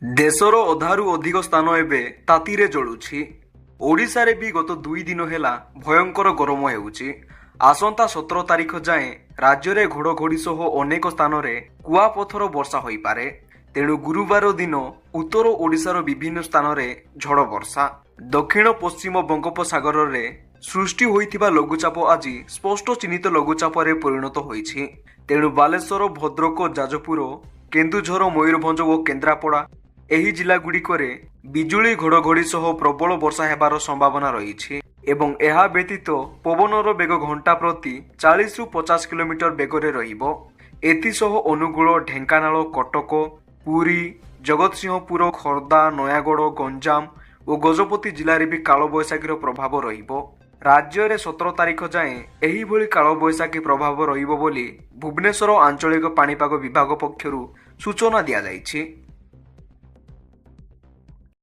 ଦେଶର ଅଧାରୁ ଅଧିକ ସ୍ଥାନ ଏବେ ତାତିରେ ଜଳୁଛି। ଓଡ଼ିଶାରେ ବି ଗତ 2 ଦିନ ହେଲା ଭୟଙ୍କର ଗରମ ହେଉଛି। ଆସନ୍ତା 17 ତାରିଖ ଯାଏଁ ରାଜ୍ୟରେ ଘଡ଼ଘଡ଼ି ସହ ଅନେକ ସ୍ଥାନରେ କୁଆପଥର ବର୍ଷା ହୋଇପାରେ। ତେଣୁ ଗୁରୁବାର ଦିନ ଉତ୍ତର ଓଡ଼ିଶାର ବିଭିନ୍ନ ସ୍ଥାନରେ ଝଡ଼ ବର୍ଷା। ଦକ୍ଷିଣ ପଶ୍ଚିମ ବଙ୍ଗୋପସାଗରରେ ସୃଷ୍ଟି ହୋଇଥିବା ଲଘୁଚାପ ଆଜି ସ୍ପଷ୍ଟ ଚିହ୍ନିତ ଲଘୁଚାପରେ ପରିଣତ ହୋଇଛି। ତେଣୁ ବାଲେଶ୍ୱର, ଭଦ୍ରକ, ଯାଜପୁର, କେନ୍ଦୁଝର, ମୟୂରଭଞ୍ଜ ଓ କେନ୍ଦ୍ରାପଡ଼ା ଏହି ଜିଲ୍ଲାଗୁଡ଼ିକରେ ବିଜୁଳି ଘଡ଼ଘଡ଼ି ସହ ପ୍ରବଳ ବର୍ଷା ହେବାର ସମ୍ଭାବନା ରହିଛି ଏବଂ ଏହା ବ୍ୟତୀତ ପବନର ବେଗ ଘଣ୍ଟା ପ୍ରତି 40ରୁ 50 କିଲୋମିଟର ବେଗରେ ରହିବ। ଏଥିସହ ଅନୁଗୁଳ, ଢେଙ୍କାନାଳ, କଟକ, ପୁରୀ, ଜଗତସିଂହପୁର, ଖୋର୍ଦ୍ଧା, ନୟାଗଡ଼, ଗଞ୍ଜାମ ଓ ଗଜପତି ଜିଲ୍ଲାରେ ବି କାଳବୈଶାଖୀର ପ୍ରଭାବ ରହିବ। ରାଜ୍ୟରେ 17 ତାରିଖ ଯାଏଁ ଏହିଭଳି କାଳବୈଶାଖୀ ପ୍ରଭାବ ରହିବ ବୋଲି ଭୁବନେଶ୍ୱର ଆଞ୍ଚଳିକ ପାଣିପାଗ ବିଭାଗ ପକ୍ଷରୁ ସୂଚନା ଦିଆଯାଇଛି।